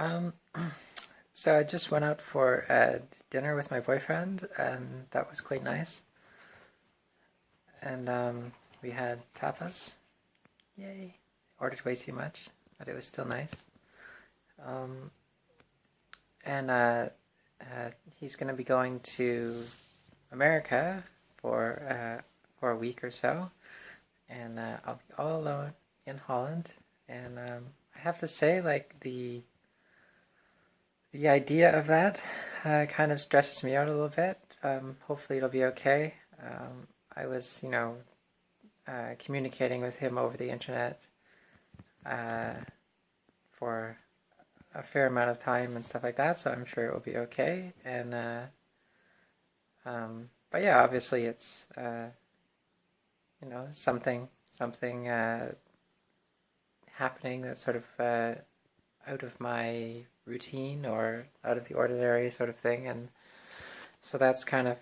Um, so I just went out for dinner with my boyfriend, and that was quite nice. And we had tapas. Yay! Ordered way too much, but it was still nice. Um, and he's going to be going to America for for a week or so, and I'll be all alone in Holland. And I have to say, like the idea of that kind of stresses me out a little bit. Hopefully, it'll be okay. I was, communicating with him over the internet uh, for a fair amount of time and stuff like that, so I'm sure it will be okay. And but yeah, obviously, it's something happening that's sort of out of my routine or out of the ordinary sort of thing, and so that's kind of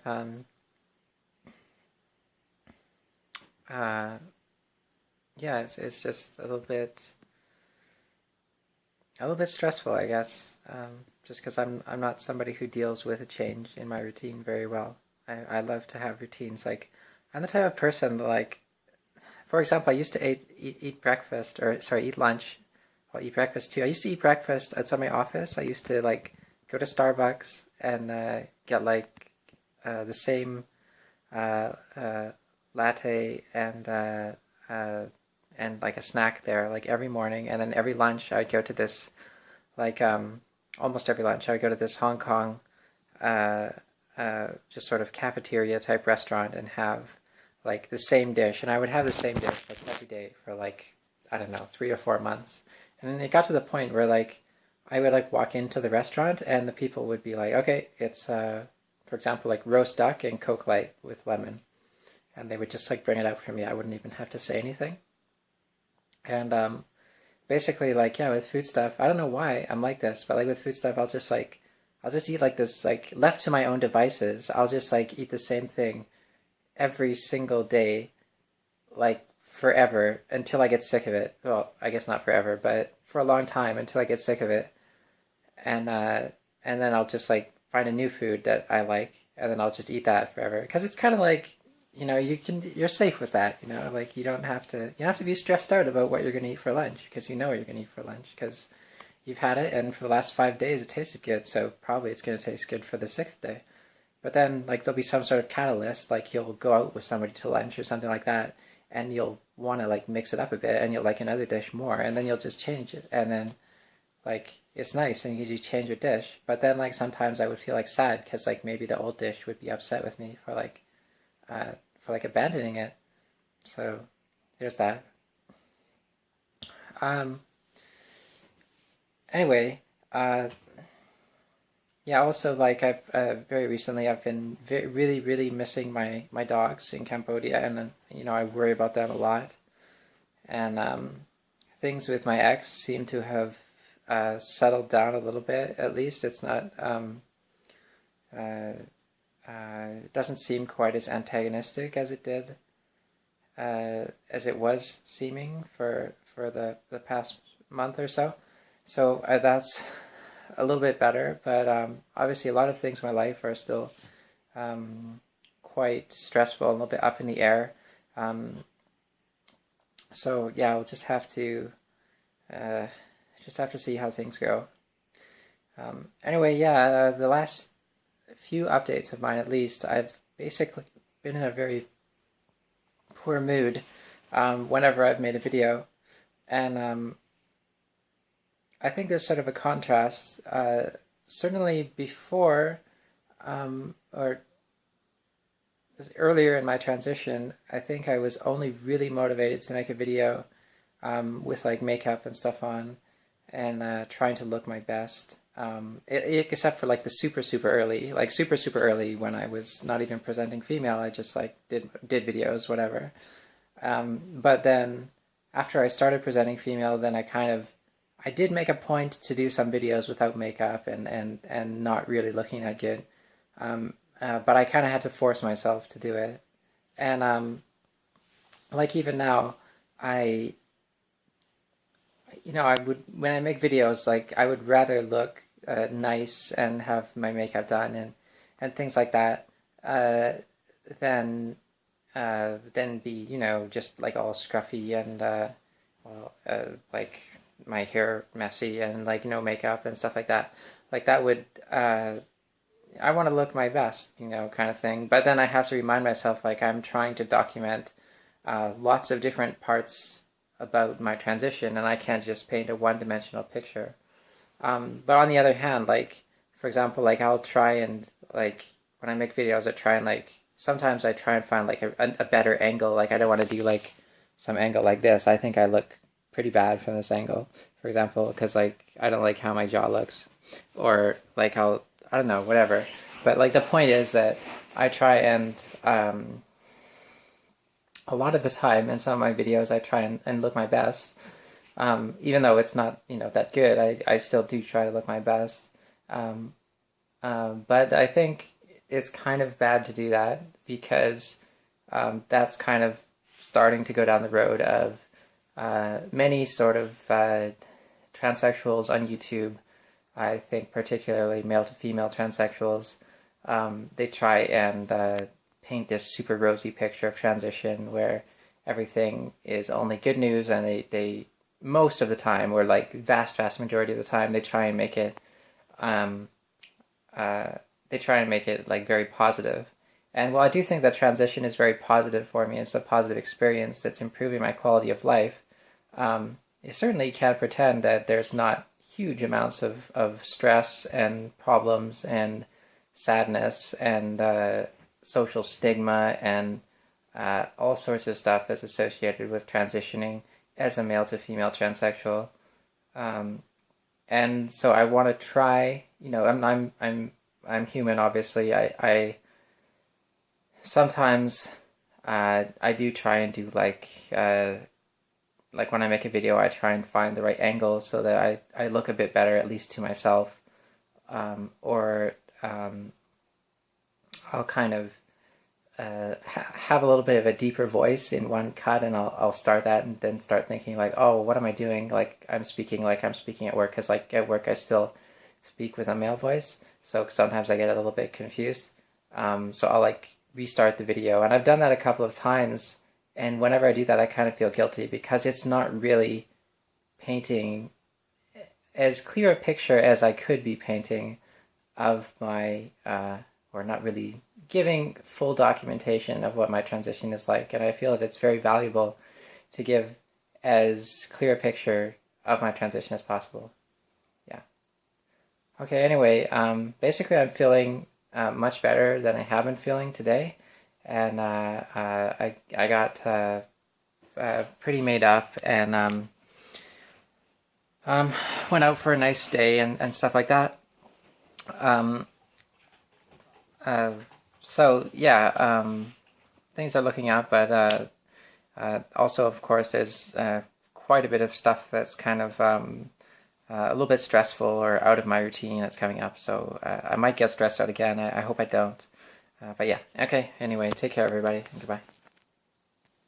uh, yeah, it's just a little bit stressful, I guess. Just because I'm not somebody who deals with a change in my routine very well. I love to have routines. Like I'm the type of person that, like, for example, I used to eat breakfast, or sorry, eat lunch. I'll eat breakfast too. I used to eat breakfast outside my office. I used to like go to Starbucks and get like the same uh, uh, latte uh, and like a snack there, like every morning. And then every lunch, I'd go to this, like almost every lunch, I would go to this Hong Kong uh, just sort of cafeteria type restaurant and have like the same dish. And I would have the same dish like every day for like, I don't know, 3 or 4 months. And then it got to the point where like I would like walk into the restaurant and the people would be like, okay, it's for example, like roast duck and Coke Light with lemon. And they would just like bring it out for me. I wouldn't even have to say anything. And basically, like, yeah, with food stuff, I don't know why I'm like this, but like with food stuff, I'll just eat like this, like left to my own devices. I'll just like eat the same thing every single day, like forever until I get sick of it. Well, I guess not forever, but for a long time until I get sick of it. And and then I'll just like find a new food that I like, and then I'll just eat that forever. Because it's kind of like, you're safe with that. Like you don't have to be stressed out about what you're going to eat for lunch, because you know what you're going to eat for lunch because you've had it, and for the last 5 days it tasted good, so probably it's going to taste good for the sixth day. But then, like, there'll be some sort of catalyst, like you'll go out with somebody to lunch or something like that, and you'll want to like mix it up a bit, and you'll like another dish more, and then you'll just change it, and then like it's nice, and you change your dish. But then, like, sometimes I would feel like sad because like maybe the old dish would be upset with me uh, for like abandoning it. So there's that. Um. Anyway, uh, yeah. Also, like I've very recently, I've been really, really missing my dogs in Cambodia, and I worry about them a lot. And things with my ex seem to have settled down a little bit. At least it's not. Uh, it doesn't seem quite as antagonistic as it did, as it was seeming for the past month or so. So that's a little bit better, but obviously a lot of things in my life are still um, quite stressful, a little bit up in the air. Um, so yeah, I'll uh, just have to see how things go. Anyway, yeah, the last few updates of mine, at least, I've basically been in a very poor mood whenever I've made a video, and I think there's sort of a contrast. Certainly before, or earlier in my transition, I think I was only really motivated to make a video with like makeup and stuff on, and trying to look my best. Except for like the super early, like super early when I was not even presenting female, I just like did videos, whatever. But then after I started presenting female, then I did make a point to do some videos without makeup and not really looking that good. But I kind of had to force myself to do it. And like even now, I I would, when I make videos, like I would rather look nice and have my makeup done and things like that, uh, than than be, just like all scruffy and like my hair messy and like no makeup and stuff like that. Like that would I want to look my best, kind of thing. But then I have to remind myself, like, I'm trying to document lots of different parts about my transition, and I can't just paint a one-dimensional picture. But on the other hand, like, for example, like, I'll try and, like, when I make videos, I try and, like, sometimes I try and find, like, a better angle. Like, I don't want to do, like, some angle like this. I think I look pretty bad from this angle, for example, because, like, I don't like how my jaw looks. Or, like, I don't know, whatever. But, like, the point is that I try and, a lot of the time in some of my videos, I try and look my best. Even though it's not, that good, I still do try to look my best. But I think it's kind of bad to do that because that's kind of starting to go down the road of many sort of transsexuals on YouTube. I think particularly male to female transsexuals, they try and paint this super rosy picture of transition where everything is only good news, and they most of the time, or like vast majority of the time, they try and make it like very positive. And while I do think that transition is very positive for me, it's a positive experience that's improving my quality of life, you certainly can't pretend that there's not huge amounts of stress and problems and sadness and social stigma and all sorts of stuff that's associated with transitioning as a male to female transsexual. And so I want to try, I'm human, obviously. I sometimes I do try and do like when I make a video, I try and find the right angle so that I look a bit better, at least to myself. Or I'll kind of have a little bit of a deeper voice in one cut, and I'll start that and then start thinking like, oh, what am I doing? Like I'm speaking at work, because like at work I still speak with a male voice, so sometimes I get a little bit confused. So I'll like restart the video, and I've done that a couple of times. And whenever I do that, I kind of feel guilty because it's not really painting as clear a picture as I could be painting of my, or not really giving full documentation of what my transition is like. And I feel that it's very valuable to give as clear a picture of my transition as possible. Yeah. Okay, anyway, basically I'm feeling much better than I have been feeling today. And I got pretty made up and went out for a nice day and stuff like that. So yeah, things are looking up, but also, of course, there's quite a bit of stuff that's kind of a little bit stressful or out of my routine that's coming up. So I might get stressed out again. I hope I don't. But yeah, okay. Anyway, take care, everybody. Goodbye.